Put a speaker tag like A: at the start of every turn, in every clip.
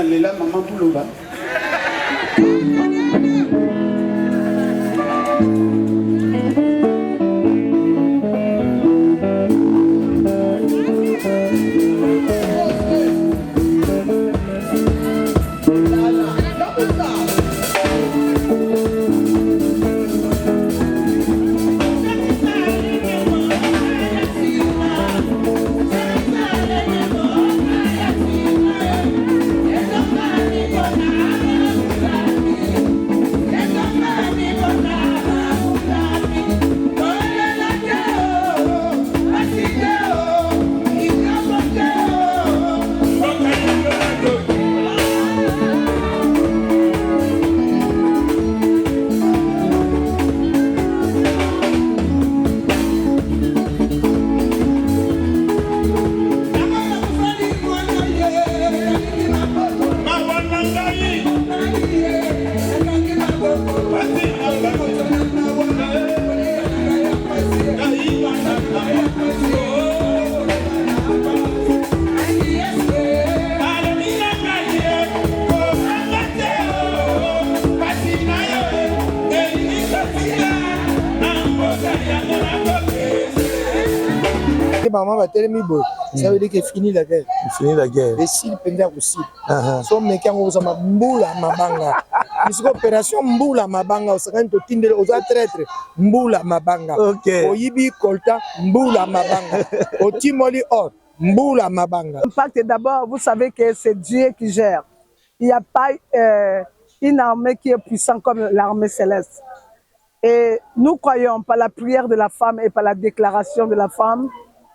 A: Léla, maman Toulouba.
B: Maman va tellement beau. Ça veut dire que fini la guerre.
C: Fini la guerre.
B: Et s'il pendait aussi. So mec on va mboula mabanga. Puisque opération mboula mabanga, on s'en tindel aux traîtres mboula mabanga.
C: OK.
B: Oyibi kolta mboula mabanga. Otimoli or mboula mabanga.
D: L'impact d'abord, vous savez que c'est Dieu qui gère. Il n'y a pas une armée qui est puissante comme l'armée céleste. Et nous croyons par la prière de la femme et par la déclaration de la femme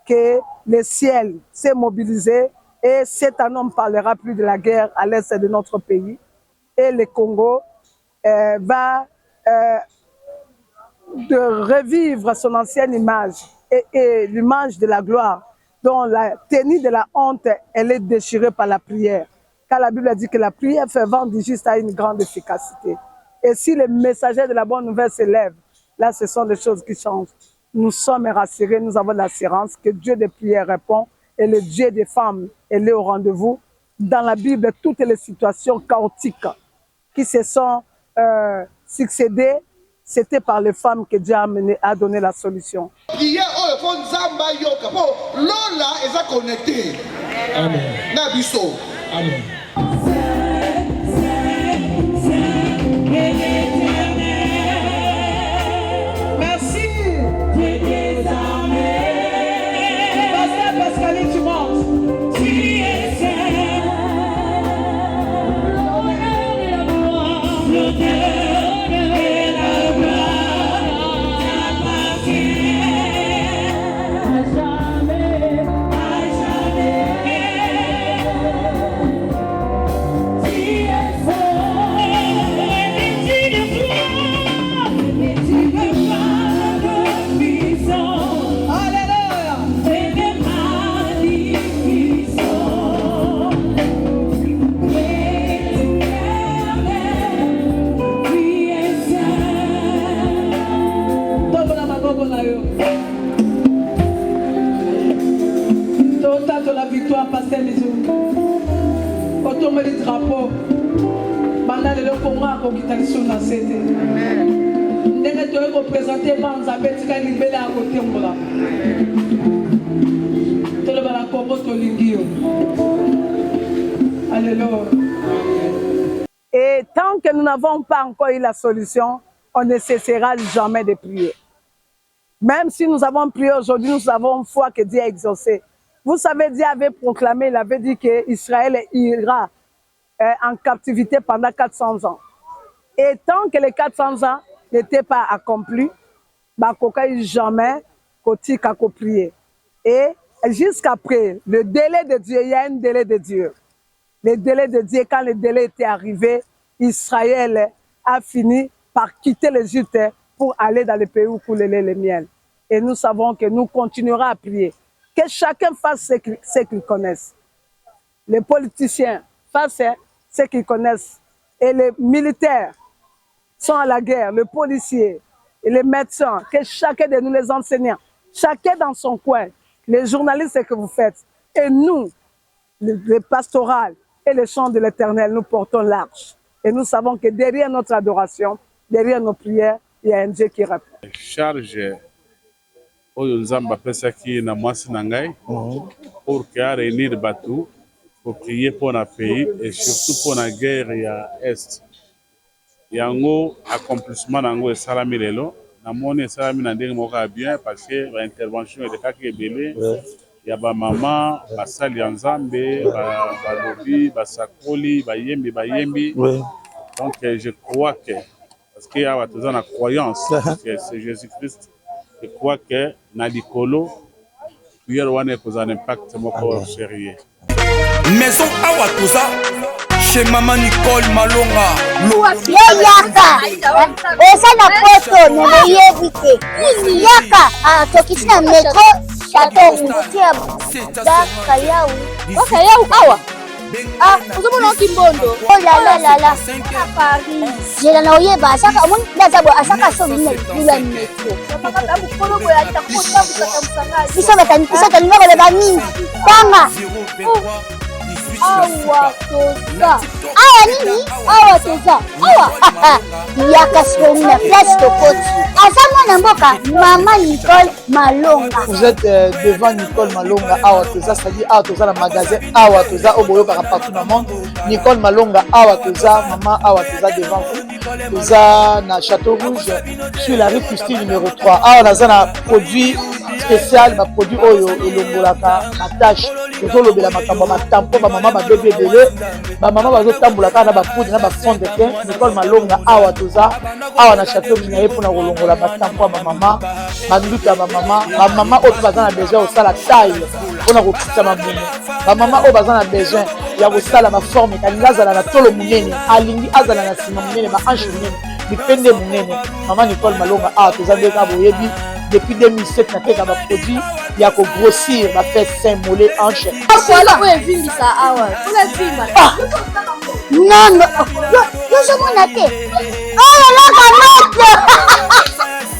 D: que le ciel s'est mobilisé et cet année on ne parlera plus de la guerre à l'est de notre pays. Et le Congo va de revivre son ancienne image et l'image de la gloire, dont la tenue de la honte, elle est déchirée par la prière. Car la Bible a dit que la prière fervente du juste a une grande efficacité. Et si les messagers de la bonne nouvelle s'élèvent, là ce sont des choses qui changent. Nous sommes rassurés, nous avons l'assurance que Dieu des prières répond et le Dieu des femmes est au rendez-vous. Dans la Bible, toutes les situations chaotiques qui se sont succédées, c'était par les femmes que Dieu a donné la solution.
E: Amen. Amen.
D: Et tant que nous n'avons pas encore eu la solution, on ne cessera jamais de prier. Même si nous avons prié aujourd'hui, nous avons foi que Dieu a exaucé. Vous savez, Dieu avait proclamé, il avait dit qu'Israël ira en captivité pendant 400 ans. Et tant que les 400 ans n'étaient pas accomplis, jamais kotika ko prier. Et jusqu'après, le délai de Dieu, il y a un délai de Dieu. Le délai de Dieu, quand le délai était arrivé, Israël a fini par quitter l'Égypte pour aller dans le pays où coule le lait et le miel. Et nous savons que nous continuerons à prier. Que chacun fasse ce qu'il connaisse. Les politiciens fassent ce qu'ils connaissent. Et les militaires sont à la guerre, les policiers, et les médecins, que chacun de nous, les enseignants, chacun dans son coin, les journalistes, ce que vous faites. Et nous, les pastorales et le chant de l'Éternel, nous portons l'arche. Et nous savons que derrière notre adoration, derrière nos prières, il y a un Dieu qui répond.
A: Charge oyo nzambe apesaki na mwasi na ngai pour que a réunir bato pour prier pour na pays et surtout pour la guerre ya est. Yango accomplissement nango esalami lelo namoni esalami na ndenge moko ya bien parce que ba intervention elekaki ebele ya ba mama basali ya nzambe balobi basakoli bayembi donc je crois que parce que awa toza na croyance que c'est Jésus-Christ. Je crois que na likolo prière wana ekozala impact moko sérieux.
C: Maison awa toza chez Maman Nicole Malonga.
F: Yaka eza na poto nayebi te yaka tokiti na metro chateau tia bakayau awa ozomona okimbondo olalala jela na oyeba asaka omoni ndazabo asaka sobi na likula metro biso talinga koleba nini tanga awa toza awa nini awa toza awa yaka sikoni na place tokoti aza mwana mboka Maman Nicole Malonga.
G: Vous êtes devant Nicole Malonga awa toza, c'est-à-dire awa toza na magasin awa toza oboyoka partout dans le monde. Nicole Malonga awa toza, maman awa toza devant vous. Toza na Château Rouge sur la rue Custine numéro 3. Awa naza na produit spécial, ba produit oyo elongolaka na tâche. Tozolobela makambo ma tampo ba mama ba bébé belé, ba mama bazotambola kana ba poudre na ba fond de teint. Nicole Malonga awa toza awa na Château Rouge na yepo na kolongola ba tampo ba mama, ba nduka ba mama oyo baza na besoin osala taille mpona kokitisa mabumu, ba mama oyo baza na besoin ya kosala baforme kalingi azala na tolo monene alingi azala na nsima monene baanche monene bipende monene. Maman Nicole Malonga awa toza ndeka boyebi depuis 2007 nateka baproduit ya kogrossir bafe sein mollet hanche
F: non yozomona te oyoloka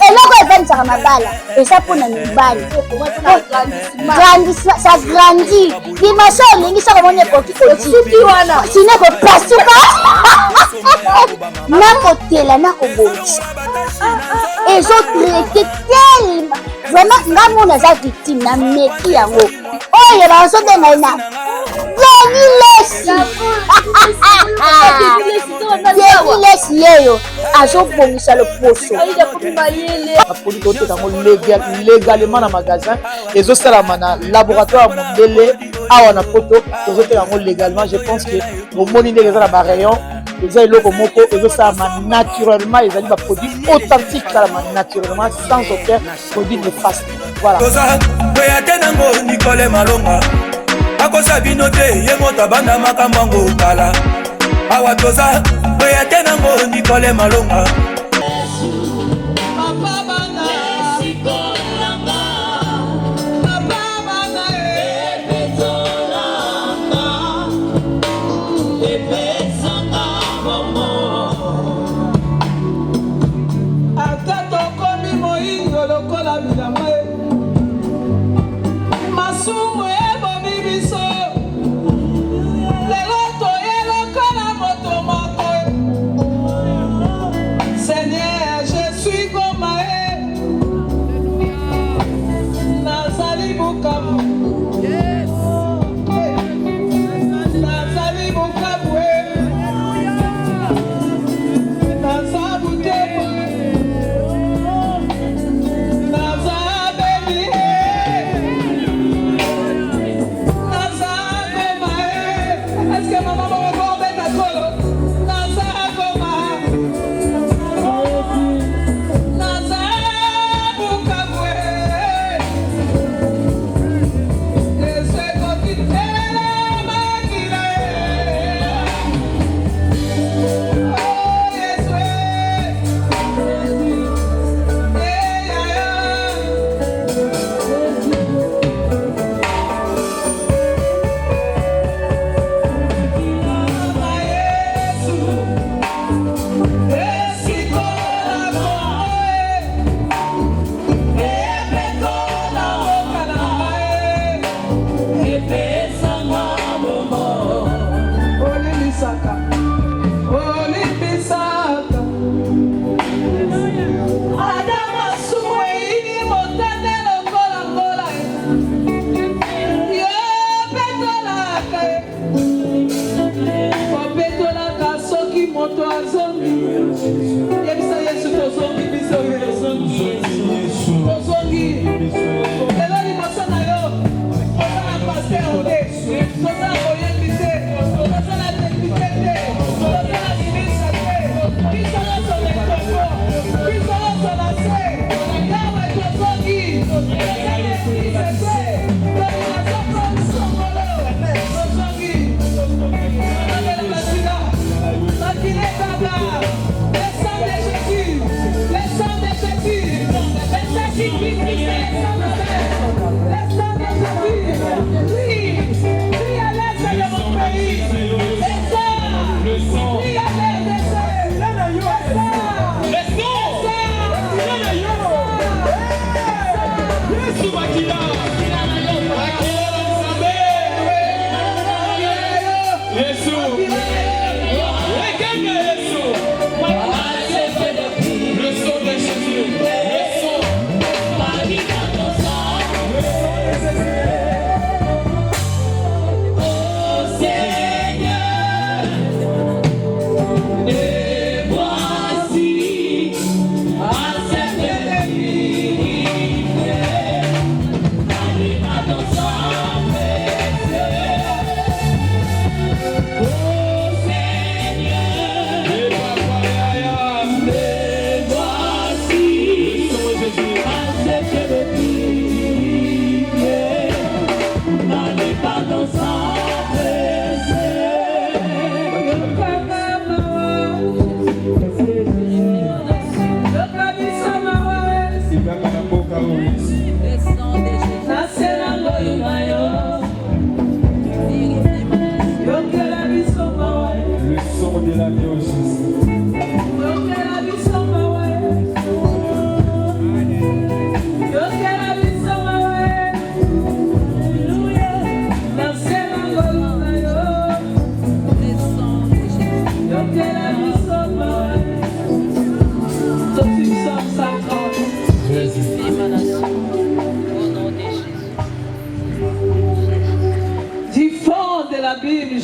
F: eloko evanisaka mabala eza mpona mibali sa grandi limaso olingi soko moni ekoki kosuki wana sine kopasuka nakotela nakobongisa ezotraite telema vraiment nga mona aza victime na meki yango oyo bazobenga na lesi yeyo azobongisa loposo
G: baproduit toteka yango légalement na magasin ezosalama na laboratoire ya mondele awa na poto tozoteka yango légalement. Je pense que omoni ndenge eza na barayon eza eloko moko ezosalama naturellement, ezali baproduit authentique salama naturellement sans aucun produit néfaste. Voilà.
C: Toza oya te nango Nicole Malonga akosa bino te ye moto abanda makambo yango kala awa toza oya te nango Nicole Malonga.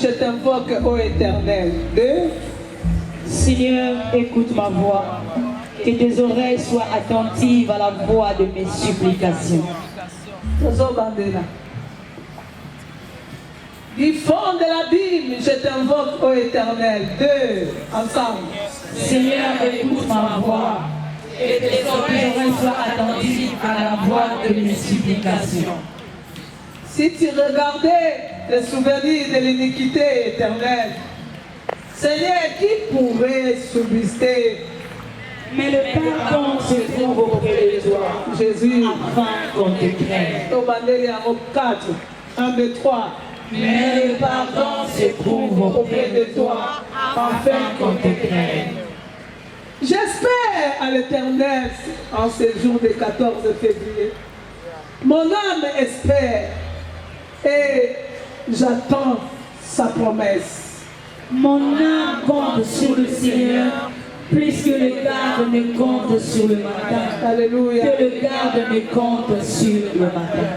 H: Je t'invoque, ô Éternel.
I: Seigneur, écoute ma voix. Que tes oreilles soient attentives à la voix de mes supplications.
H: Du fond de l'abîme, je t'invoque, ô Éternel. Ensemble.
I: Seigneur, écoute ma voix. Que tes oreilles soient attentives à la voix de mes supplications.
H: Si tu regardais le souvenir de l'iniquité éternelle, Seigneur, qui pourrait subsister?
I: Mais le pardon se trouve auprès de toi,
H: Jésus,
I: afin qu'on te craigne.
H: Au bandé en 4, 1, 2, 3.
I: Mais le pardon se trouve auprès de toi, afin qu'on te craigne.
H: J'espère à l'Éternel en ce jour du 14 février. Mon âme espère et j'attends sa promesse.
I: Mon âme compte sur le Seigneur, plus que le garde ne compte sur le matin.
H: Alléluia.
I: Que le garde ne compte sur le matin.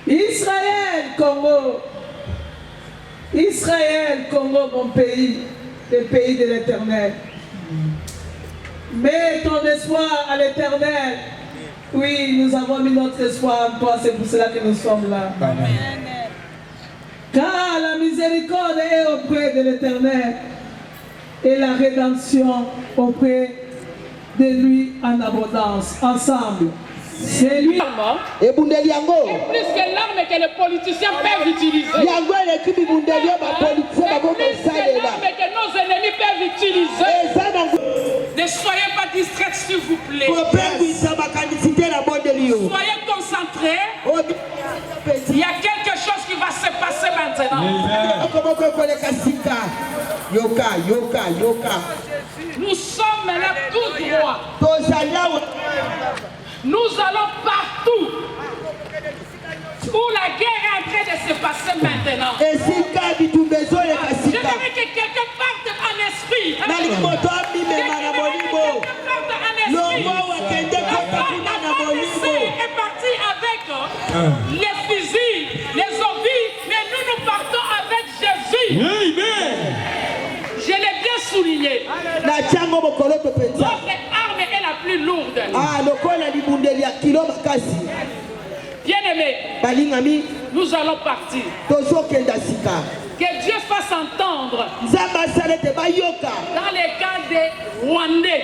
H: Israël, Congo, mon pays, le pays de l'Éternel. Mets ton espoir à l'Éternel. Oui, nous avons mis notre espoir en toi, c'est pour cela que nous sommes là. Amen. Car la miséricorde est auprès de l'Éternel et la rédemption auprès de lui en abondance. Ensemble. C'est lui.
G: Et plus
J: que l'arme que les politiciens peuvent utiliser. Et plus que l'arme que nos ennemis peuvent utiliser. Ne soyez pas distraits s'il vous plaît. Soyez concentrés. Il y a quelque chose qui va se passer maintenant. Nous sommes là tout droit. Nous allons partout où la guerre est en train de se passer maintenant. Je voudrais que quelqu'un parte en esprit. Quelqu'un parte en esprit. Est parti avec les fusils, les zombies, mais nous partons avec Jésus. Je l'ai bien souligné. pieds.
H: Notre
J: arme est la plus lourde. Bien-aimés, nous allons partir. Que Dieu fasse entendre dans les cas des Rwandais.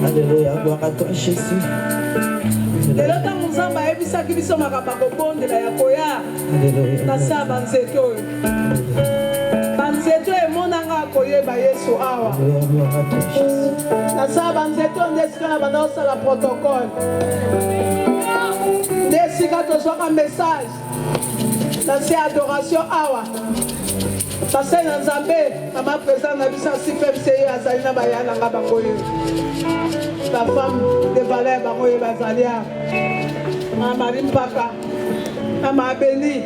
H: Alléluia, gloire à toi Jésus. Lelo tango nzambe ayebisaki biso makambo akobondela ya koya na saa banzete oyo banzete emonanga akoyeba Yesu awa na saa banzete oyo nde esika na banda osala protocole nde esika tozwaka message na se adoration awa pasai na nzambe mama président na biso asipe biso ye azali na baya nanga bango ye la femme de valeur bango ye bazali ya Marie Mpaka mama Beni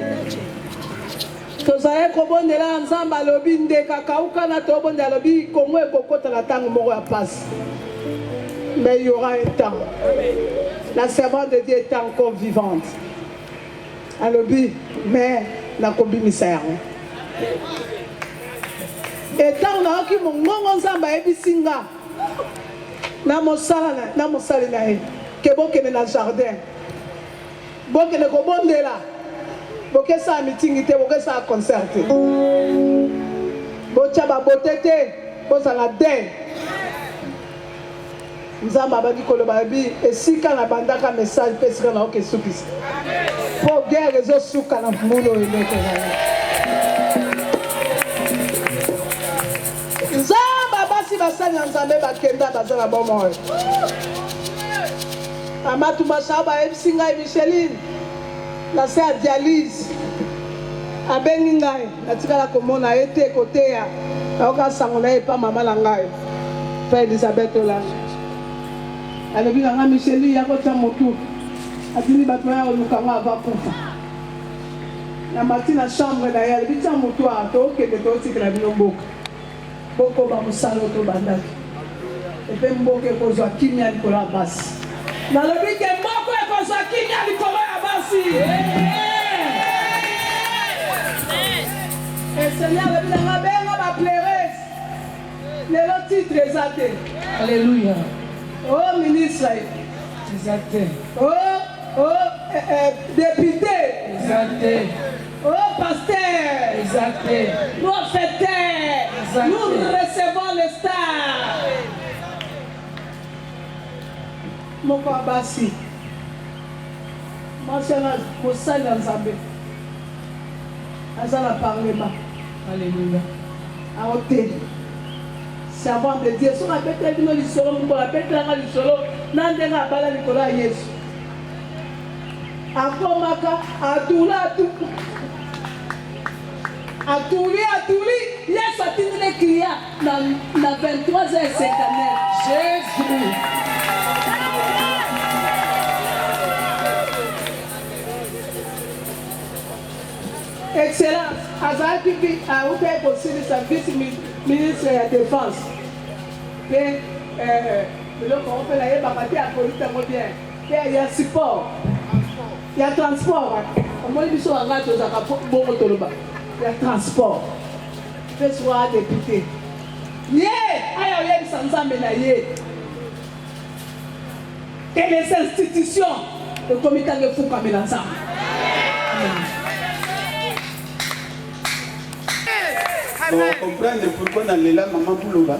H: tozali kobondela nzambe alobi ndeka kauka na tobondela alobi Kongo ekokotala ntango moko ya pasi mais il y aura un temps la servante de Dieu est encore vivante alobi mais nakobimisa yango etango nayoki mongongo nzambe ayebisi nga na mosali na ye ke bokende na jardin bokende kobondela bokesala mitingi te bokesala concert te botya babote te bozala den nzambe abaki koloba bi esika na bandaka message mpe esika nayoki esukisa mpo guerre ezosuka na mbula oyo eloko na ye nzambe abasi basali ya nzambe bakenda baza na bomoi amatumasha bayebisi ngai Micheline na se ya dialyse abengi ngai natikala komona ye te koteya nayoka sango na ye epa mama na ngai mpe Elisabeth Olange alobi na nga Micheline ya kotya motu atindi bato ya oluka nga ava kufa na mati na chambre na ye alobi tya motu a tookende tootikela bino mboka bokoba mosala oyo tobandaki epe mboka ekozwa kimia likolo ya basi nalobi ke mboka ekozwa kimia likolo ya basi eseigneur alobi nanga benga baplerese lelo titre eza te alleluya o ministre eza te o député eza te o pasteur eza te nous fêtons nous recevons les stars moko abasi masiana mosali ya nzambe aza na parlement alleluya aoteli servant de Dieu. Si on appelle quelqu'un du solo, on appelle quelqu'un du solo, n'a pas de bala Nicolas Yesu. Akomaka, Atoula, Atouli, Yesu a tenu les clients dans 23h59. Jésus. Excellence, Azaki a ouvert possible sa vice-ministre de la Défense. Et le on fait la yébapati à politique bien. Il y a support, il y a transport. Comment ils sont en train de il y a transport. Il fait soit député. Yeah, aïe aïe sans amener. Et les institutions, le comité de fou comme ensemble.
K: On va comprendre pourquoi dans les lames, maman Boulouba.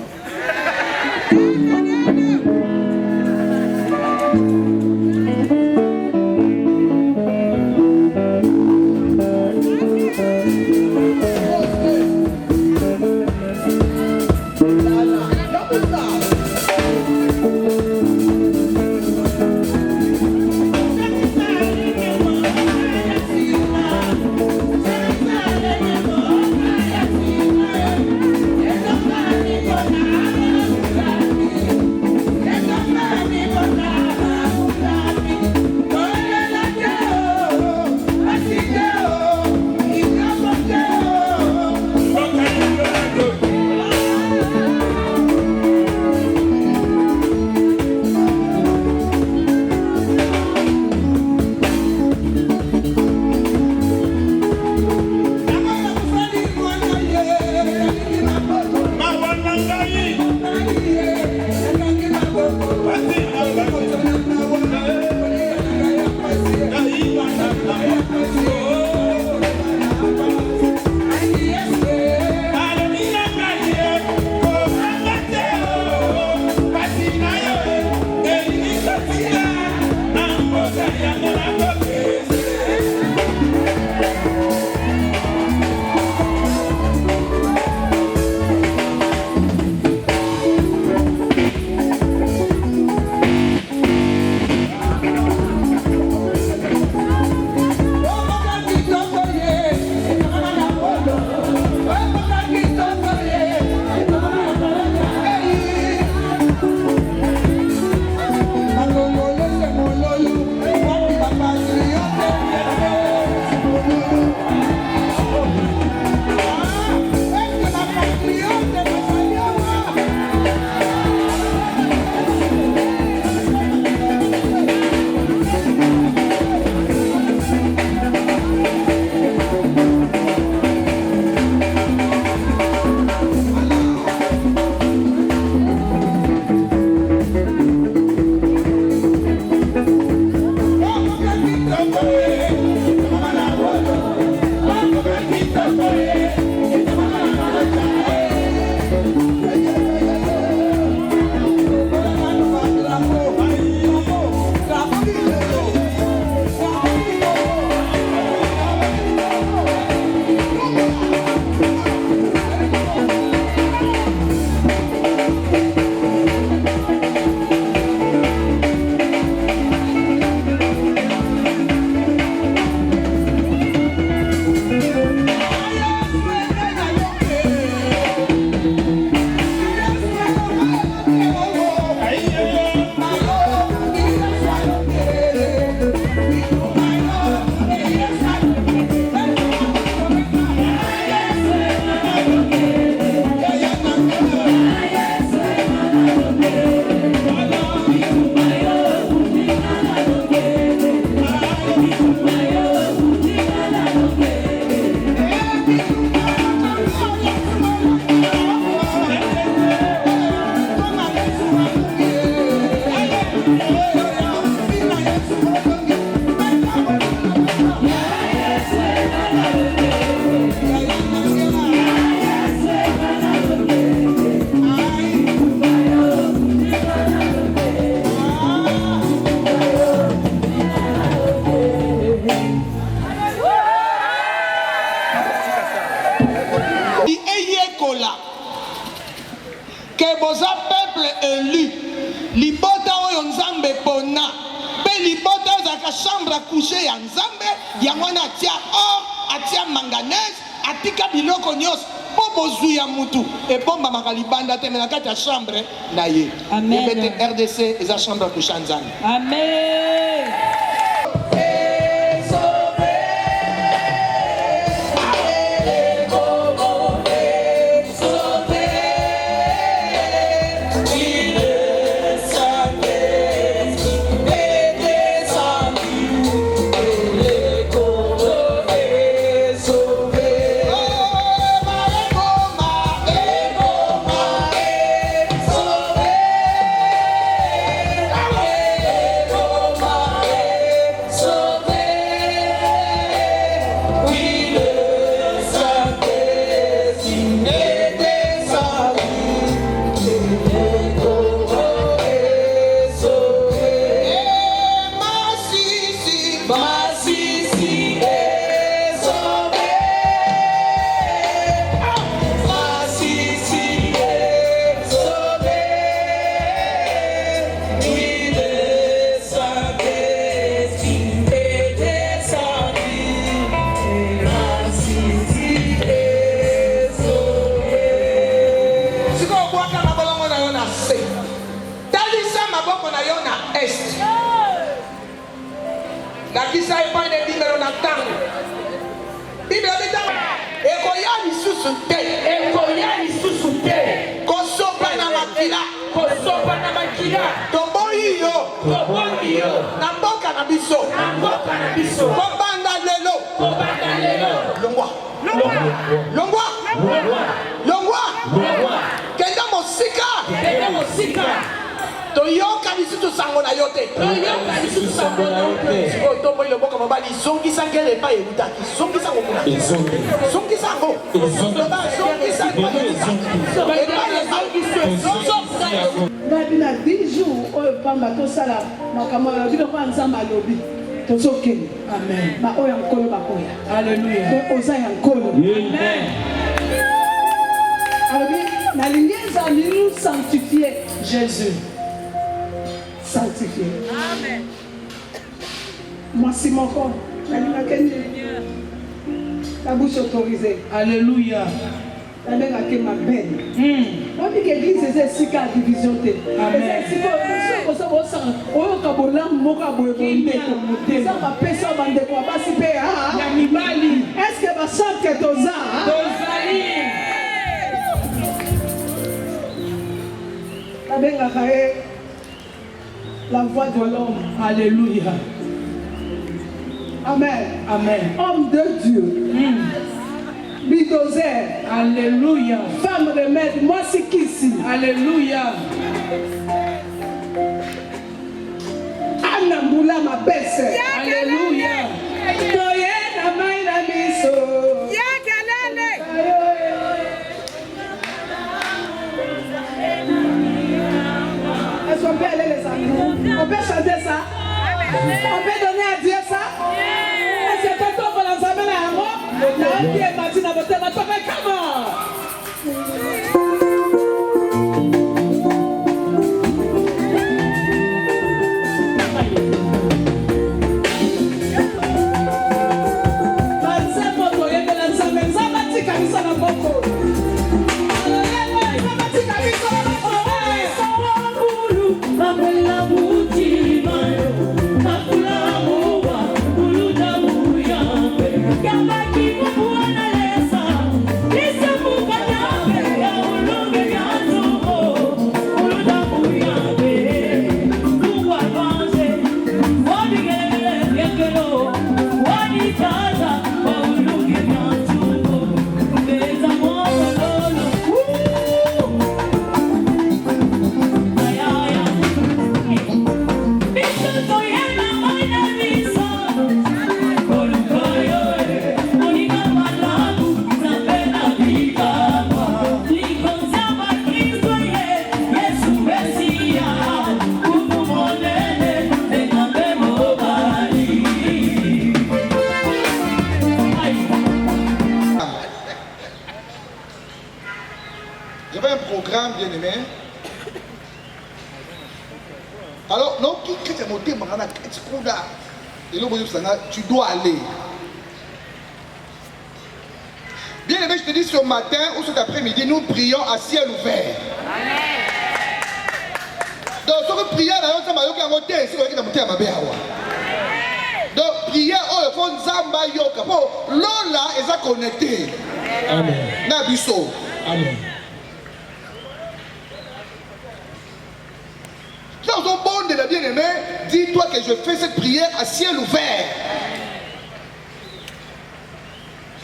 E: chambre à coucher ya nzambe yango wana atia or atia manganèse atika biloko nyonso po bozuya mutu ebombamaka libanda te me na kati ya chambre na ye ebete RDC eza chambre à coucher ya nzambe.
I: Amen.
H: na 10 jours oyo pamba tosala makambo ya bino kwa nzambe alobi tozokende amen ba oyo nkolo bakoya haleluya oza ya nkolo amen alobi nalingi nzambe nous sanctifier Jésus sanctifier amen mwasi moko nalingaki la bouche autorisée alléluia nabengaki mabene obi ke église eza esika ya division te eza esika oyoka bolamu moko ya boye bondeko eza bapesa ya bandeko ya basi mpe ya mibali eske basante tozali nabengaka ye la voix de l'homme alléluia amen amen homme de Dieu Bidozer, alléluia. Femme remède, moi c'est qui ici, alléluia. Anna Moula, ma belle-sœur, alléluia. Toye na mai na miso. Yakalale. Est-ce qu'on peut aller les amis? On peut chanter ça? On peut donner à Dieu ça? Est-ce que tu peux la saber là? Na ndiye matina botema toka kama Manzamo toyende la nzambe nzambe tika na boko nzambe tika na boko Mamela muti mayo Makula mowa Uluda muyambe Kama
E: bien-aimé. Alors, non, qui est monté, Marana, Kouda, Et là, tu dois aller. Bien aimé, je te dis ce matin ou cet après-midi, nous prions à ciel ouvert. Donc, ce que prier, donc, prier, oh, il faut Nzamba yoka. Lola, ils sont connectés.
B: Amen.
E: Nabiso.
B: Amen.
E: Dans un bon de la bien-aimée, dis-toi que je fais cette prière à ciel ouvert.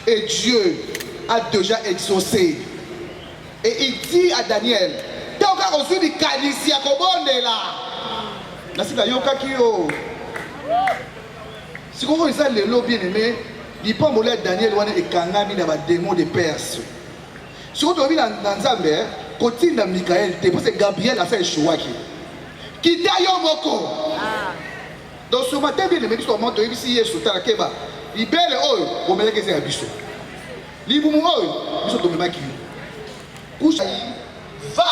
E: Et Dieu a déjà exaucé. Et il dit à Daniel, t'as encore reçu du calice à Kobonde là. Là, c'est la yoka qui yo. Si vous voyez ça, le lot bien-aimé, il peut m'oler Daniel et Kangami dans le démon de Perse. Si vous voyez dans Zambé, côté de Michael, parce que Gabriel a fait le choix. Kita yo moko. Donc ce matin bien aimé, nous montre ici Yesu ta keba. Libele oyo, o meleke se abiso. Libumu oyo, biso to memaki. Kouchaï, va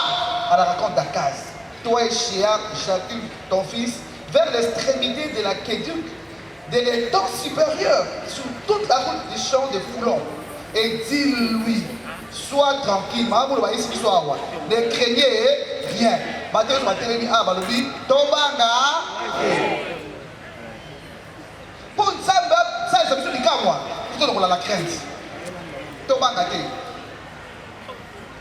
E: à la rencontre d'Akaz. Toi et Shia, Shatif, ton fils, vers l'extrémité de la Kéduc, de l'étang supérieur, sur toute la route du champ de Foulon. Et dis-lui, sois tranquille, ne craignez rien. Matin, je m'attends à Balobi, Tobanga. Pour ça, ça me dit qu'à moi, il faut la crainte. Tobanga.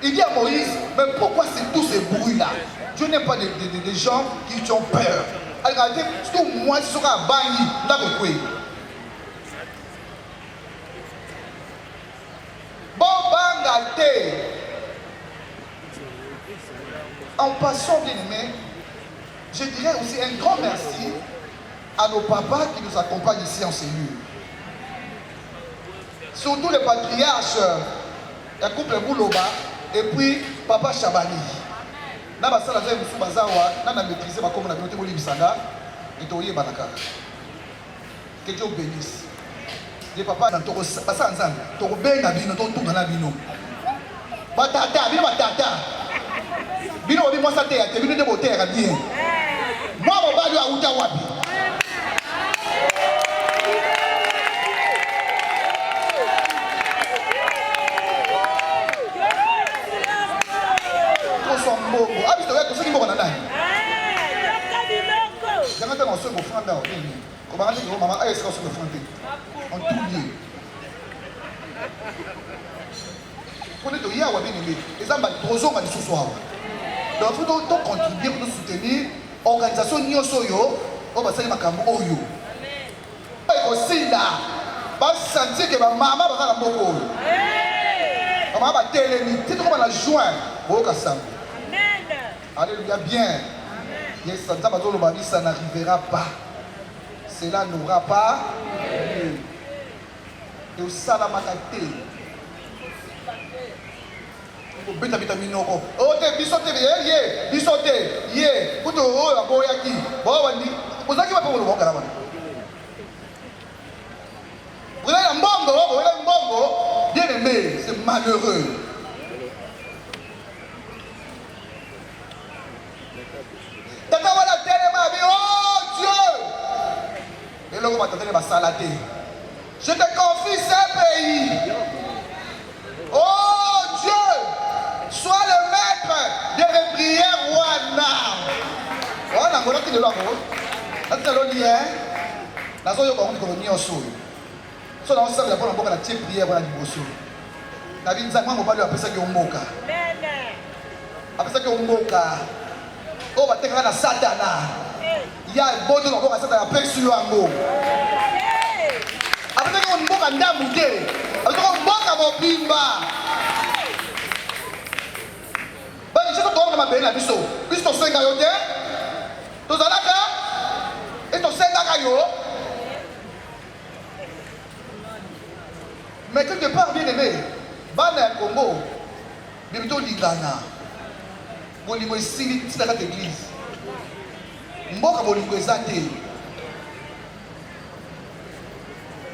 E: Il dit à Moïse, mais pourquoi c'est tous ces bruits-là? Dieu n'aime pas des gens qui ont peur. Regardez, tout moi, je serai à Bani, dans le Bon, Bangate. En passant, bien aimé, je dirais aussi un grand merci à nos papas qui nous accompagnent ici en cellule. Surtout les patriarches, le couple Bouloba et puis Papa Chabani. Nous avons maîtrisé ma communauté Bolibisanga et Toye Banaka. Que Dieu bénisse. Les papas dans ton passé ensemble, ton bien nabino, ton tout dans la bino. Batata, bino batata. Bino obi moi ça te ate, bino de beauté à bien. Moi mon bali a uta wapi. Kosombo, abi to ya to seki mboko na nani. Janga ta no so mo franda o nini. Ko ba ngati ko mama ay ska so mo franda. On tout lié. Pour être hier, les gens ont besoin de ce soir. Donc, il faut contribuer pour nous soutenir l'organisation Nyosoyo, on va saluer Makambo Oyo. Et aussi là, on va sentir que ma maman va faire un bon ma maman va téléminer, c'est comment la joindre. Alléluia, bien. Ça n'arrivera pas. Cela n'aura pas. Et au Salamakate. Beta minoko. Oh te bisote ye bisote ye kuto o aboya ki. Bo wandi. Ozaki wapo lo ngara wana. Vous avez un mbongo, bien aimé, c'est malheureux. Tata wala télé ma vie, oh Dieu. Et là on va tenter de salater. Je te confie ce pays. Oh Dieu. Sois le maître des prières Wana. Wana ngora ti de lo ngo. Ati lo ni na so yo ko ko ni oso. So na osabela bona mboka na tie prière bona liboso. Na binza mwango bali apesa ki omboka. Amen. Apesa ki omboka. O ba teka na satana. Ya bodo na mboka satana apesa yo ango. Apesa ki omboka ndamu te. Apesa ki omboka mobimba. Je suis tombé dans ma belle biso. Biso senga yo te. To zalaka. Et to senga ka yo. Mais quelque part bien aimé, bana Congo, bibito ligana. Bolingo isili ti na l'église. Mboka bolingo ezate.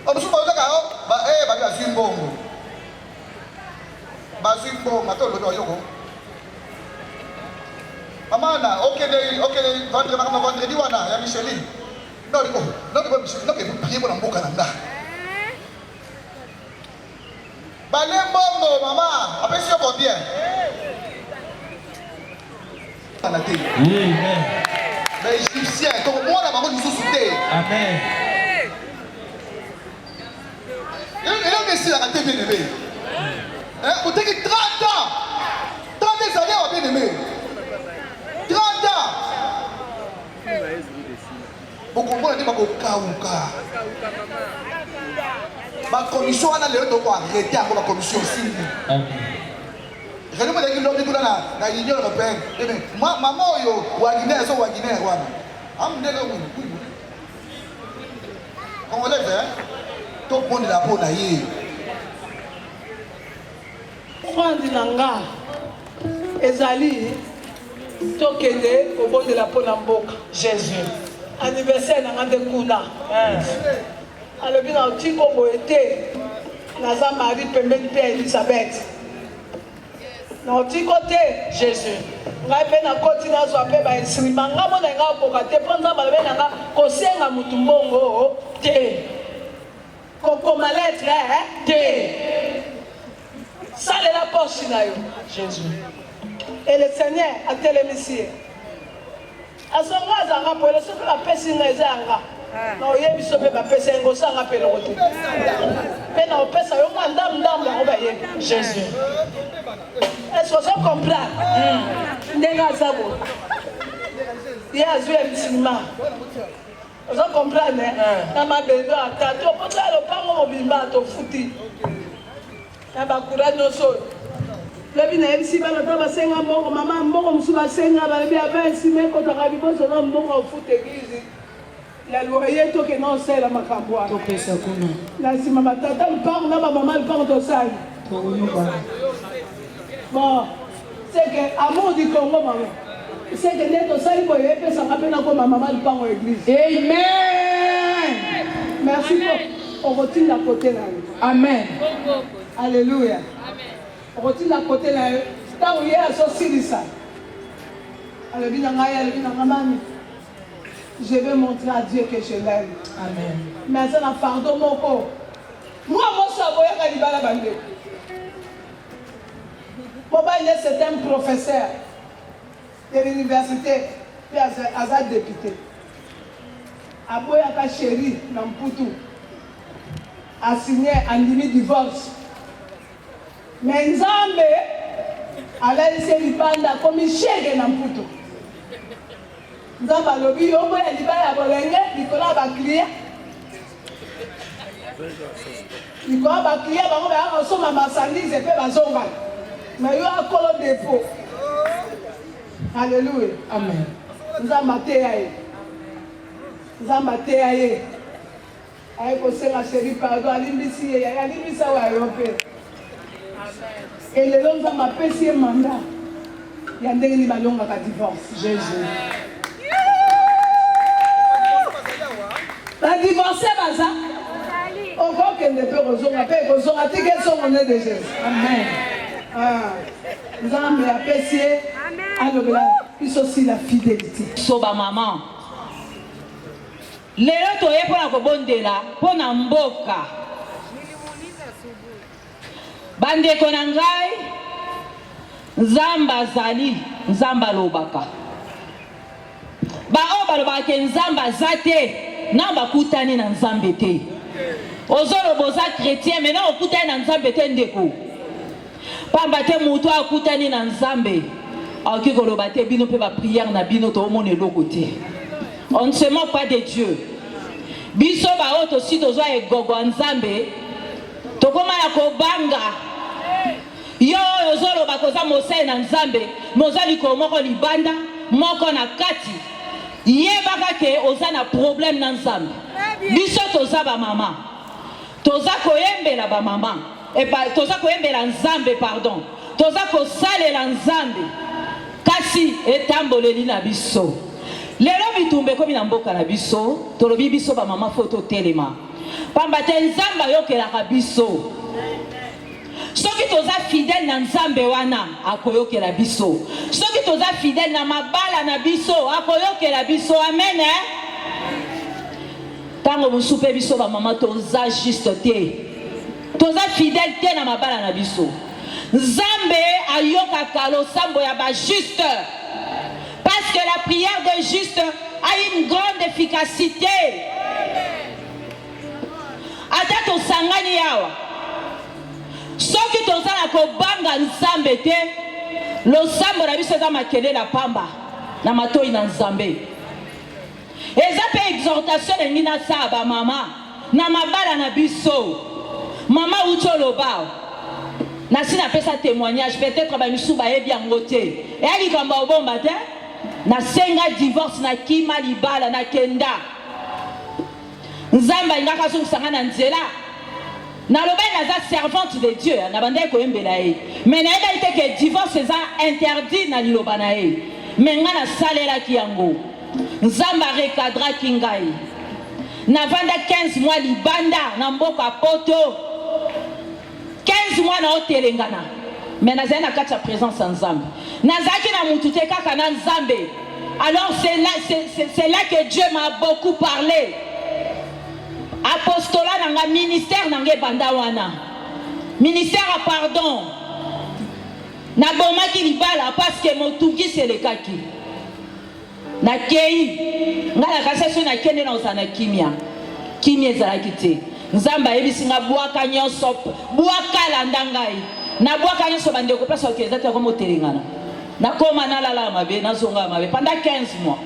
E: Obusu ba zaka yo, ba ba zimbongo. Ba zimbongo mato lo yoko. Amana, ok, vendredi wana, ya Micheline.
L: Non, prier pour l'ambo Canada. Balembongo, maman, après si on combien? Amen. Mais Égyptien, comme moi, la maman nous soutient. Amen. Et là, on essaie d'arrêter bien aimé. Vous avez 30 ans. 30 années, on va bien aimé. 30 ans. Vous comprenez pas ma commission, on a le droit d'arrêter à la commission aussi. Je ne sais pas si l'homme est dans l'Union européenne. Maman, ou à Guinée, ou à Guinée, ou à on lève, tout le monde est là pour l'aïe.
H: Frandi Nanga, Ezali, Tokende, au bon de la Ponamboka. Jésus. Anniversaire Nanga de Kuna. Alors, bien, on dit qu'on a été, Naza Marie Pembe Elisabeth. Non, tu côté Jésus. On a fait un continent sur la paix, si on a un peu de pendant la veille, on a un mutumbongo, té. Comme la lettre, té. Ça, c'est la poche, Jésus. Et le Seigneur a télémisé. À ce moment-là, on a rappelé ce que la paix, c'est une réserve. Non, il y a une chose qui m'a fait, c'est un gosse à rappeler le retour. Mais non, on peut savoir, on a un Jésus. Est-ce que ça comprend? Il y a un zabo. Il y a un cinéma. Vous comprenez? Dans ma belle, tu peux pas le pain au bimba, tu foutu. Il y a un courage de sol. Le bin est ici, maman, maman, je suis à Senga, je suis à quand tu as vu, je suis à foot église. La loyer, tu es non, c'est la macaboire. La si maman, tata, le parle, maman, le parle de ça. Bon, c'est que amour du Congo, maman. C'est que les deux ça, il faut y aller, ça rappelle encore ma maman le parle à l'église. Amen. Merci pour. On retire la côté là. Amen. Alléluia. On retire la côté là. Tant où il y a associé ça. Alléluia. Je vais montrer à Dieu que je l'aime. Amen. Mais ça n'a pardon mon corps. Moi, je suis à la bande. Mon père, c'est un professeur de l'université, puis Azad député. Aboyaka chéri, Namputu, a signé un limite divorce. Mais Nzambe, a laissé l'Ibanda comme chèque Namputu. Nzambe a lobby, au moins, il va y avoir un Nicolas Baklia. Nicolas Baklia, on va avoir un marchandise et puis un zonga. Mais il y a un colon de dépôt. Alléluia. Amen. Nous avons maté. Nous avons maté. Aïe, la chérie, pardon, Alimbisi, Alimbisa ou Ayope. Et les hommes ont apprécié mandat. Il y a des gens qui ont divorce. Jésus. La divorce, c'est ça. On voit qu'elle ne peut rejoindre. Quels sont les de Jésus. Amen. Nous avons apprécié. Puis aussi la fidélité.
M: Soba maman. Lelo toye pour la kobondela, pour na mboka. Bande konangai, Nzamba zali, Nzamba lobaka. Ba oba lobaka Nzamba zate, namba kutani na Nzambe te. Ozolo boza chrétien, mais non okutani na Nzambe te ndeko. Pamba te mutu akutani na Nzambe. On ne se moque pas de Dieu. Biso ba oto si tozo e gogo Nzambe. Tokoma ya kobanga. Yo yozolo bakoza mosai na Nzambe. Mozali ko moko libanda, moko na kati. Yebaka ke oza na problème na Nzambe. Biso toza ba mama. Toza koyembela ba mama. Et pas toza koyembela Nzambe pardon. Toza ko salela Nzambe. Kasi etamboleli na biso. Lelo bitumbe komi na mboka na biso, tolobi biso ba mama photo telema. Pamba te Nzamba yokelaka biso. Soki toza fidèle na Nzambe wana akoyokela biso. Soki toza fidèle na mabala na biso akoyokela biso. Amen. tango musupe biso ba mama toza juste te. Toza fidèle te na mabala na biso. Nzambe ayokaka losambo ya ba juste. Parce que la prière de juste a une grande efficacité. Ata tosangani yawa. Soki toza na kobanga nzambe te, losambo na biso eza makele la pamba na matoi na nzambe. Eza pe exhortation nengi na saba mama na mabala na biso. Mama ucholoba. Na si na pesa témoignage peut-être ba misu ba yebi yango te. E ali kamba obomba te. Na senga divorce na kima libala na kenda. Nzamba ingaka so kusanga na nzela. Na lobai na za servante de Dieu na bande ko yembela e. Mais na eba ite que divorce eza interdit na liloba na e. Mais nga na salela ki yango. Nzamba recadra kingai. Na vanda 15 mois libanda na mboka poto. 15 mois na otelengana. Mais na zena kati ya présence en Nzambe. Na zaki na mutu te kaka na Nzambe. Alors c'est là que Dieu m'a beaucoup parlé. Apostolat nanga ministère nanga banda wana. Ministère à pardon. Na bomaki libala parce que motuki c'est le kaki. Na kei ngala kaseso na kende na osana kimia. Kimia ezalaki te. Nzamba ebisinga bwaka nyonso bwaka landangai. Na bwaka nyonso bandeko pesa okeza te komo telengana. Na koma na lala mabe na zonga mabe pendant 15 mois.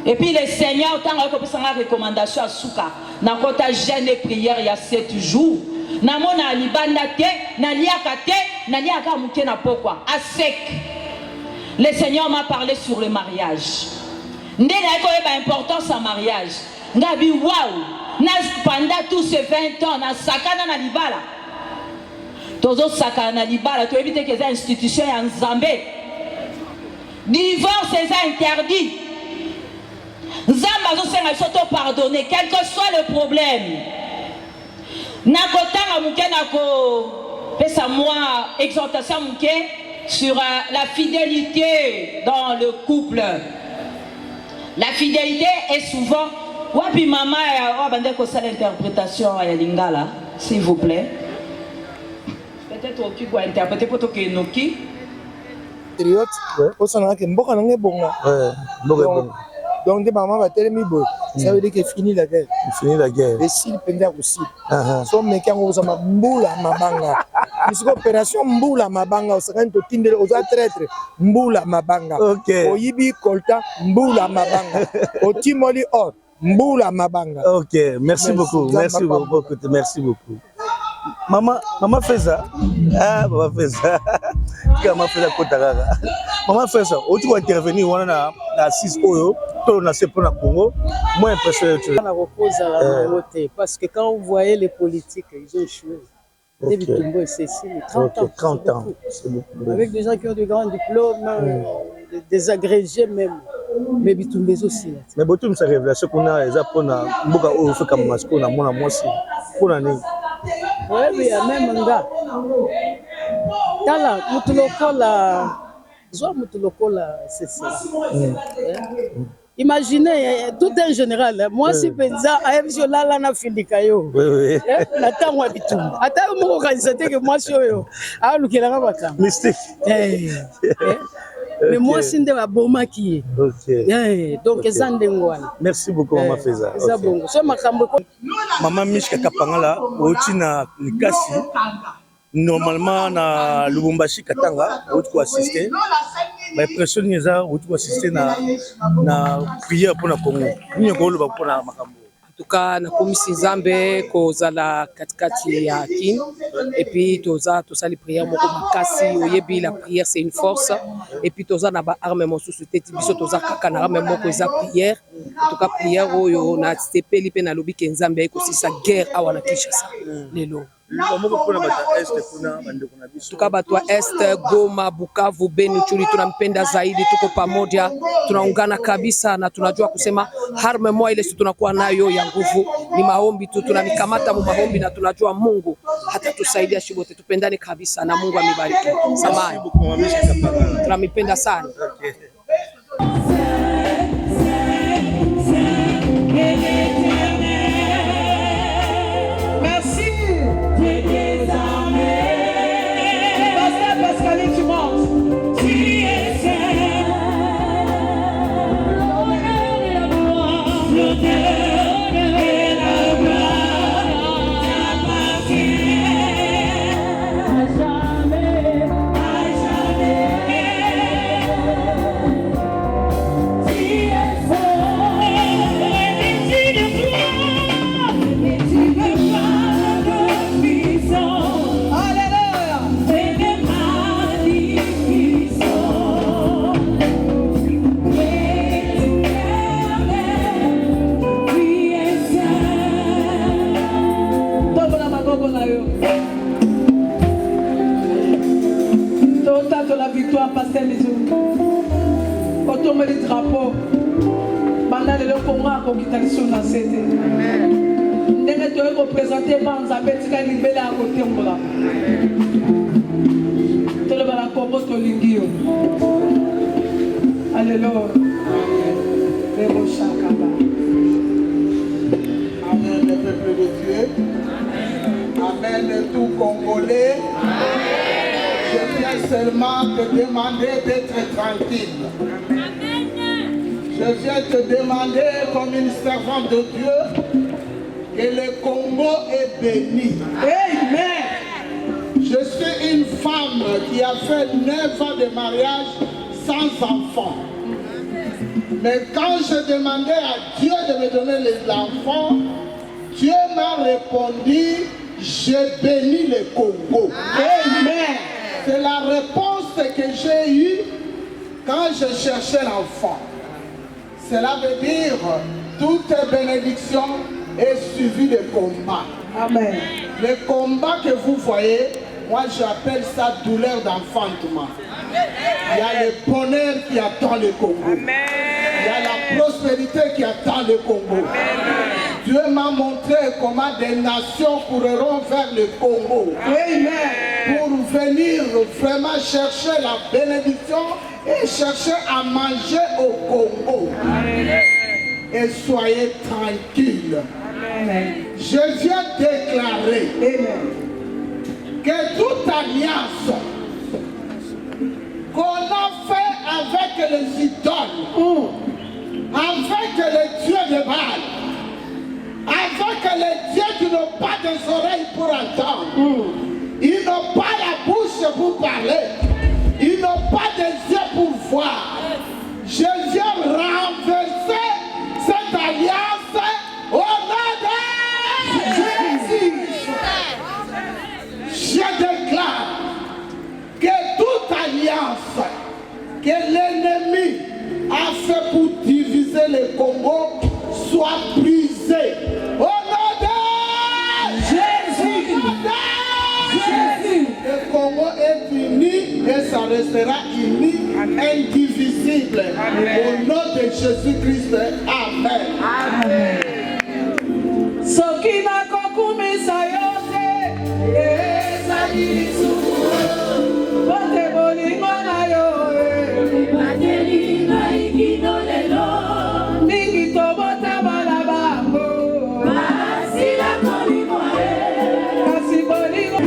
M: Et puis le Seigneur, tant que vous avez une recommandation à Souka, dans le jeûne et prière, il y a 7 jours. Na mona libanda te, na liaka te, na liaka muke na pokwa, à sec. Le Seigneur m'a parlé sur le mariage. Ndé na ko eba importance en mariage. Ngabi waouh, na pendant tous ces 20 ans na sakana na libala. Tozo sakana na libala, to éviter que les institutions en Zambé. Divorce est interdit. Nzamba zosenga soto pardonner quel que soit le problème. Nakotanga muke nako pesa moi exhortation muke sur la fidélité dans le couple. La fidélité est souvent wapi mama ya bande ko sala interprétation ya lingala s'il vous plaît. Peut-être oki ko interpréter poto ke noki
B: patriote au sana ke mboka nange bonga.
G: Mboka bonga.
B: Donc des mamans va tellement beau. Ça veut dire que fini la guerre.
G: Fini la guerre.
B: Et s'il pendait aussi. So mais quand on s'ama mbula mabanga. Ici opération mbula mabanga au second to tindele aux traîtres mbula mabanga.
G: OK.
B: Oyibi kolta mbula mabanga. O timoli or mbula mabanga.
G: OK, merci beaucoup. Merci beaucoup. Merci beaucoup. Maman fait ça. Ah, maman fait ça. Maman fait ça kotarara. Maman fait ça. Où tu vas intervenir on a 6 euros. Tout na c'est pour la Congo. Moins impressionné.
N: On a repose à la beauté parce que quand vous voyez les politiques, ils ont échoué. David Tumbo, c'est 30 ans.
G: 30 ans. C'est beaucoup.
N: Avec des gens qui ont de grands diplômes, des agrégés même. Mais Bitumbe aussi.
G: Mais Botum, c'est révélation qu'on a, les Apona, Mboka ou fait comme Masco, on a mon amour aussi. Pour l'année.
N: Oui, mais il y a même un gars. Tala, Moutulokola, Zoa Moutulokola, c'est ça. Imaginez, tout un général, moi si Penza, je là na Findikayo.
G: Oui.
N: Attends, moi, Bitum. Attends, moi, organisateur que moi, je suis là. Ah, le Kélara Baka.
G: Mystique.
N: Mais moi, c'est de la bomba qui est.
G: OK.
N: Donc, c'est un dengouane.
G: Merci beaucoup, Maman Feza. Maman Mishka Kapangala, Otina Nikasi. Normalement, na Lubumbashi Katanga, où tu assister. Mais personne n'est là, où tu assister na prière pour le Congo. Nous avons pour la Makambo.
N: En tout cas, na komisi Nzambe kozala katikati ya kin et puis toza les prières moko makasi oyebi la prière c'est une force et puis toza na ba arme mo société biso toza kaka na arme moko eza prière en tout cas prière oyo na sepeli pe na lobi ke Nzambe ko sa guerre awa na Kinshasa lelo. Tuka batu wa Est, Goma, Bukavu, Beni, Chuli, tunampenda zaidi, tuko pamoja, tunaungana kabisa na tunajua kusema harme moja ile tunakuwa nayo ya nguvu ni maombi tu, tunamikamata mu maombi na tunajua Mungu hata tusaidia shibote, tupendane kabisa na Mungu amibariki. Samahani. Tunamipenda sana. Okay.
I: l'honneur et la gloire t'appartiennent à jamais, à jamais. Tu es fort, et tu ne crois, et tu ne crois que puissant.
H: Alléluia.
I: Et des magnificents.
H: La victoire, pasteur Mizou. Automne les drapeaux. Pendant le Congo, on quitte le sous la CT. Nous devons représenter Banzabé, Tika Libé à côté de moi. Tout le monde a compris ton lingio. Alléluia.
E: Amen, le peuple de Dieu. Amen, tout Congolais. Je viens seulement te demander d'être tranquille. Je viens te demander, comme une servante de Dieu, que le Congo est béni.
H: Amen.
E: Je suis une femme qui a fait 9 ans de mariage sans enfant. Mais quand je demandais à Dieu de me donner les enfants, Dieu m'a répondu, je bénis le Congo.
H: Amen.
E: C'est la réponse que j'ai eue quand je cherchais l'enfant. Cela veut dire toute bénédiction est suivie de combat.
H: Amen.
E: Le combat que vous voyez, moi j'appelle ça douleur d'enfantement. Il y a le bonheur qui attend le Congo. Il y a la prospérité qui attend le Congo. Dieu m'a montré comment des nations courront vers le Congo. Pour venir vraiment chercher la bénédiction et chercher à manger au Congo. Et soyez tranquilles. Je viens déclarer que toute alliance qu'on a fait avec les idoles, avec les dieux de Baal, avec les dieux qui n'ont pas des oreilles pour entendre, ils n'ont pas la bouche pour parler, ils n'ont pas des yeux pour voir. Je viens renverser cette alliance au nom de Jésus. Je déclare que toute alliance que l'ennemi a fait pour diviser le Congo soit brisée. Au nom de Jésus. Le Congo est uni et ça restera uni, indivisible. Au nom de Jésus-Christ. Amen.
H: Amen. Sokina kokumisa yote, ezali lisumu, bote bolingo na yo, bateli maikino lelo, mingi tobota bana bango, basila kolimo kasi bolingo.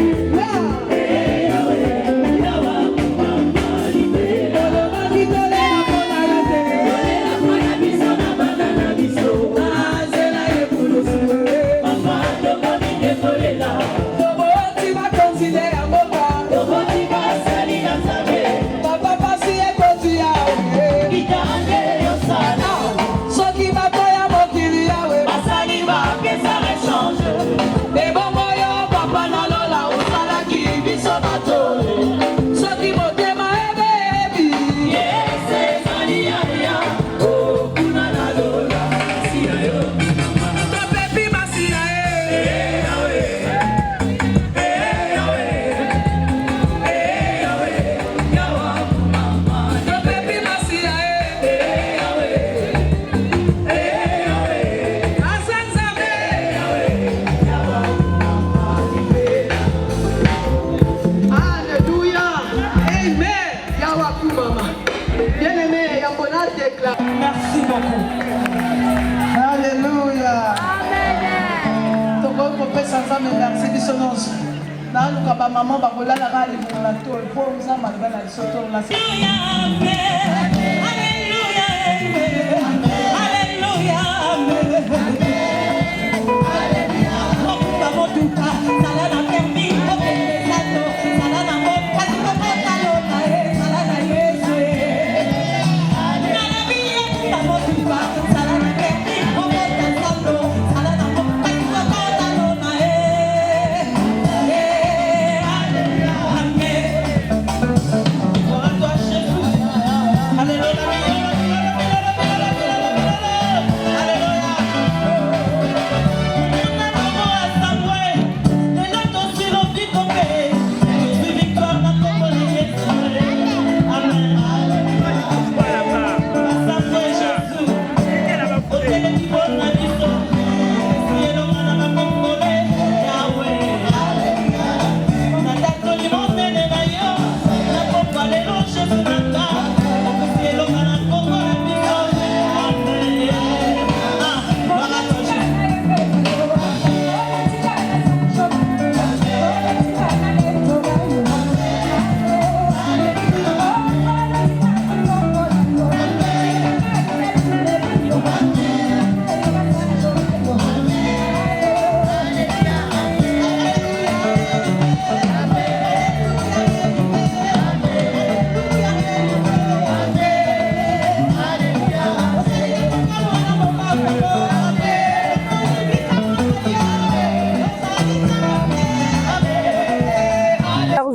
H: Merci beaucoup. Alléluia. Merci bisonose. Naluka ba maman ba kolala ka libola to po nzamba libala lisoto la. Alléluia. Alléluia. Alléluia.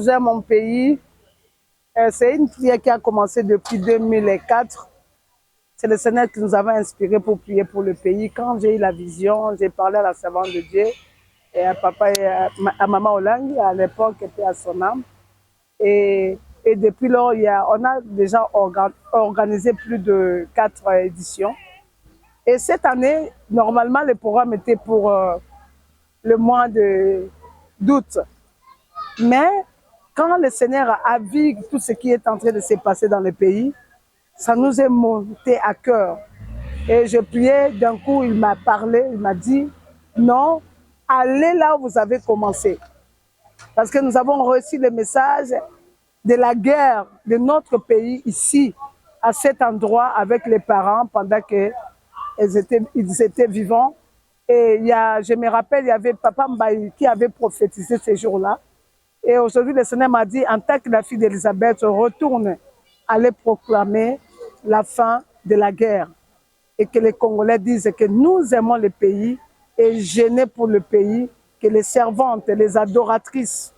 D: J'aime mon pays. C'est une prière qui a commencé depuis 2004. C'est le Seigneur qui nous avait inspiré pour prier pour le pays. Quand j'ai eu la vision, j'ai parlé à la servante de Dieu et à papa et à maman Olangi, à l'époque, était à son âme. Et depuis lors, on a déjà organisé plus de 4 éditions. Et cette année, normalement, le programme était pour le mois d'août. Mais quand le Seigneur a vu tout ce qui est en train de se passer dans le pays, ça nous est monté à cœur. Et je priais, d'un coup, il m'a parlé, il m'a dit, non, allez là où vous avez commencé. Parce que nous avons reçu le message de la guerre de notre pays ici, à cet endroit, avec les parents, pendant qu'ils étaient vivants. Et je me rappelle, il y avait Papa Mbaye qui avait prophétisé ces jours-là. Et aujourd'hui, le Seigneur m'a dit, en tant que la fille d'Élisabeth, retourne aller proclamer la fin de la guerre. Et que les Congolais disent que nous aimons le pays et gênés pour le pays, que les servantes, les adoratrices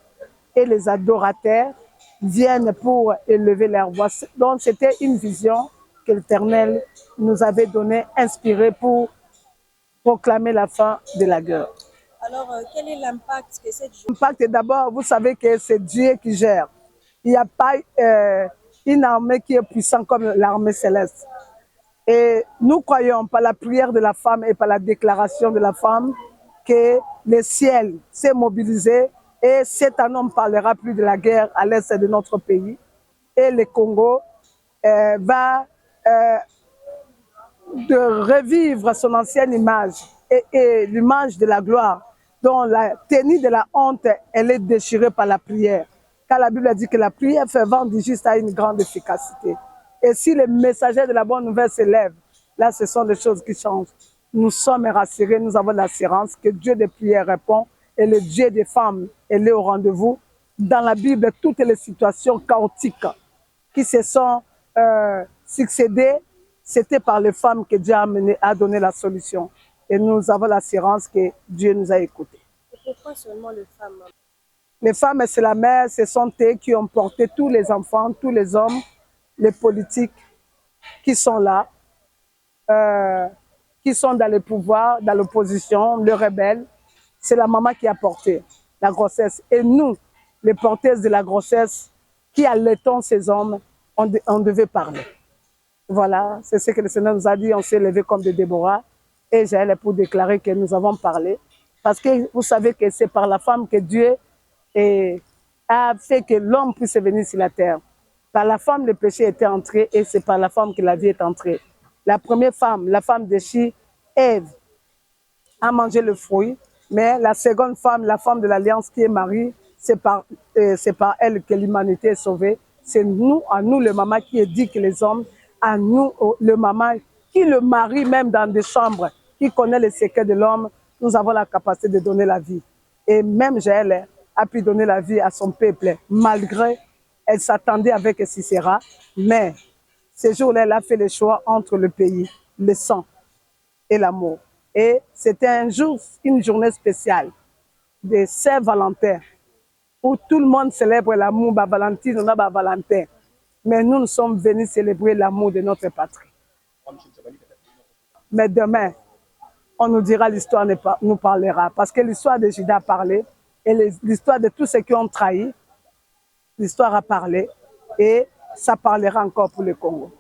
D: et les adorateurs viennent pour élever leur voix. Donc, c'était une vision que l'Éternel nous avait donnée, inspirée pour proclamer la fin de la guerre.
O: Alors, quel est l'impact que cette journée?
D: L'impact, d'abord, vous savez que c'est Dieu qui gère. Il n'y a pas une armée qui est puissante comme l'armée céleste. Et nous croyons par la prière de la femme et par la déclaration de la femme que le ciel s'est mobilisé et cette année on ne parlera plus de la guerre à l'est de notre pays. Et le Congo va de revivre son ancienne image et l'image de la gloire, dont la tenue de la honte, elle est déchirée par la prière. Car la Bible dit que la prière fervente du juste a une grande efficacité. Et si les messagers de la bonne nouvelle s'élèvent, là, ce sont des choses qui changent. Nous sommes rassurés, nous avons l'assurance que Dieu des prières répond et le Dieu des femmes est au rendez-vous. Dans la Bible, toutes les situations chaotiques qui se sont succédées, c'était par les femmes que Dieu a donné la solution. Et nous avons l'assurance que Dieu nous a écoutés.
O: Et pourquoi seulement les femmes?
D: Les femmes, c'est la mère, ce sont elles qui ont porté tous les enfants, tous les hommes, les politiques qui sont là, qui sont dans le pouvoir, dans l'opposition, les rebelles. C'est la maman qui a porté la grossesse. Et nous, les porteuses de la grossesse, qui allaitons ces hommes, on devait parler. Voilà, c'est ce que le Seigneur nous a dit. On s'est levé comme des Déborah. Et j'allais pour déclarer que nous avons parlé. Parce que vous savez que c'est par la femme que Dieu a fait que l'homme puisse venir sur la terre. Par la femme, le péché était entré et c'est par la femme que la vie est entrée. La première femme, la femme de Chi, Ève, a mangé le fruit. Mais la seconde femme, la femme de l'Alliance qui est Marie, c'est par elle que l'humanité est sauvée. C'est nous, à nous, le maman qui éduque les hommes, à nous, le maman qui le marie même dans des chambres, qui connaît les secrets de l'homme, nous avons la capacité de donner la vie. Et même Jaël a pu donner la vie à son peuple, malgré elle s'attendait avec Sisera. Mais ce jour-là, elle a fait le choix entre le pays, le sang et l'amour. Et c'était une journée spéciale de Saint-Valentin, où tout le monde célèbre l'amour, Valentine, on a Valentin. Mais nous sommes venus célébrer l'amour de notre patrie. Mais demain, on nous dira, l'histoire nous parlera. Parce que l'histoire de Judas a parlé, et l'histoire de tous ceux qui ont trahi, l'histoire a parlé, et ça parlera encore pour le Congo.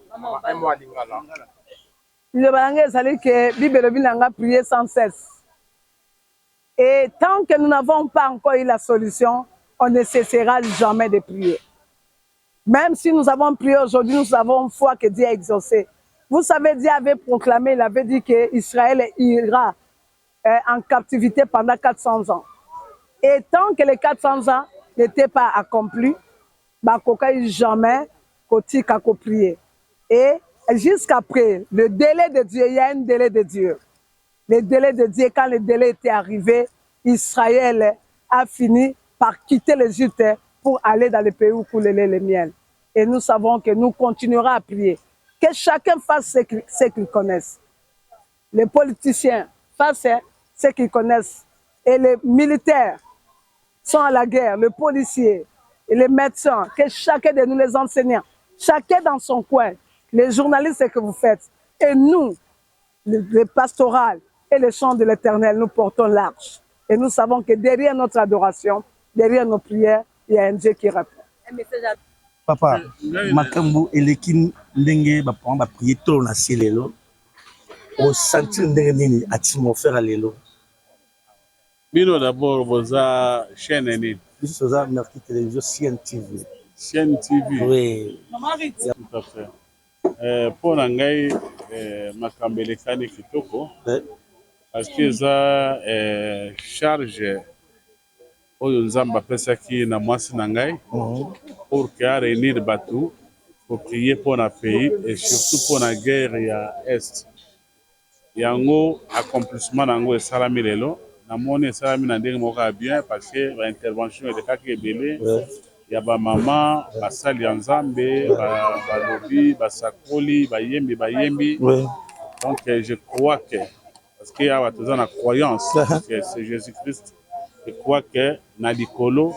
D: Le Balangé, ça dit que Bible a prié sans cesse. Et tant que nous n'avons pas encore eu la solution, on ne cessera jamais de prier. Même si nous avons prié aujourd'hui, nous avons foi que Dieu a exaucé. Vous savez, Dieu avait proclamé, il avait dit qu'Israël ira en captivité pendant 400 ans. Et tant que les 400 ans n'étaient pas accomplis, il jamais prier. Et jusqu'après, le délai de Dieu, il y a un délai de Dieu. Le délai de Dieu, quand le délai était arrivé, Israël a fini par quitter l'Égypte pour aller dans le pays où coule le lait et le miel. Et nous savons que nous continuerons à prier. Que chacun fasse ce qu'il connaisse. Les politiciens fassent ce qu'ils connaissent. Et les militaires sont à la guerre, les policiers, et les médecins, que chacun de nous, les enseignants, chacun dans son coin, les journalistes, ce que vous faites. Et nous, les pastorales et les chants de l'Éternel, nous portons l'arche. Et nous savons que derrière notre adoration, derrière nos prières, il y a un Dieu qui répond.
P: Papa, makambo eleki ndenge ba papa ba prier tolo na lelo. O sentir ndenge nini atmosphère lelo.
A: Bino d'abord boza chaîne nini?
P: Biso za Merki Télévision CNTV.
A: CNTV.
P: Oui.
A: Tout à fait. Pour ngai makambo elekani kitoko. Parce que ça charge oyo nzamba apesaki na mwasi na ngai pour que a réunir batou pour prier pour na pays et surtout pour la guerre ya est. Yango accomplissement nango esalami lelo namoni esalami na ndenge moko ya bien parce que ba intervention elekaki ebele ya ba mama basali ya nzambe balobi basakoli bayembi donc je crois que parce qu'il y a une croyance que c'est Jésus-Christ. Je crois que na likolo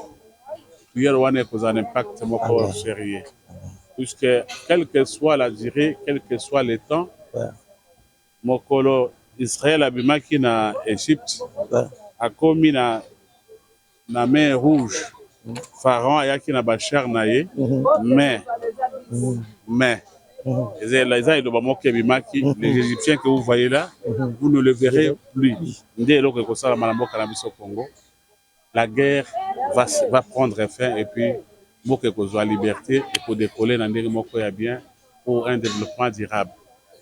A: prière wana cause un impact moko sérieux. Puisque quelle que soit la durée, quel que soit le temps, mokolo Israël abimaki na Égypte a commis na mer rouge. Pharaon ayaki na bachar na ye, mais les Égyptiens que vous voyez là, vous ne le verrez plus. La guerre va prendre fin et puis pour que vous ayez la liberté et pour décoller dans le bien pour un développement durable.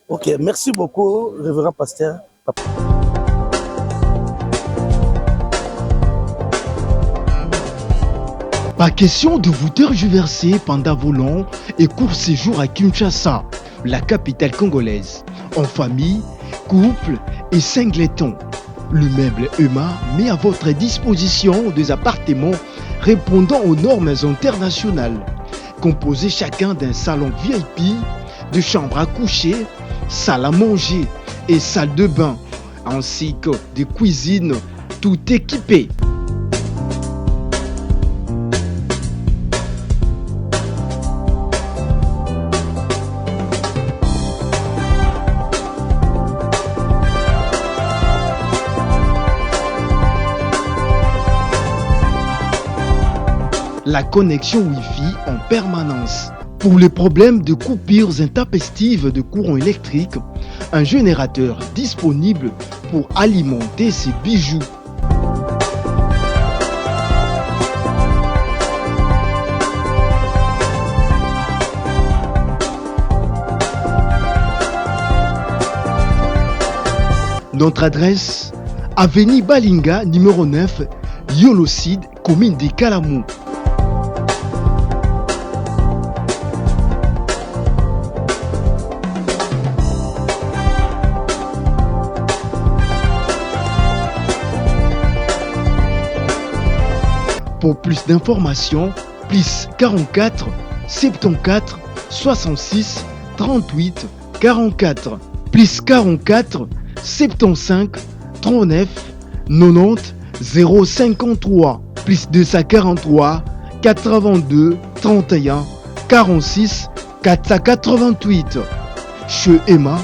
P: Ok, merci beaucoup, révérend pasteur.
Q: Pas question de vous tergiverser pendant vos longs et courts séjours à Kinshasa, la capitale congolaise. En famille, couple et singleton. Le meuble EMA met à votre disposition des appartements répondant aux normes internationales. Composés chacun d'un salon VIP, de chambres à coucher, salle à manger et salle de bain, ainsi que de cuisine, tout équipé. La connexion Wi-Fi en permanence. Pour les problèmes de coupures intempestives de courant électrique, un générateur disponible pour alimenter ces bijoux. Notre adresse, avenue Balinga, numéro 9, Yolocide, commune de Kalamou. Pour plus d'informations, plus 44 74 66 38 44. plus 44 75 39 90 053 plus 243 82 31 46 488. Chez Emma,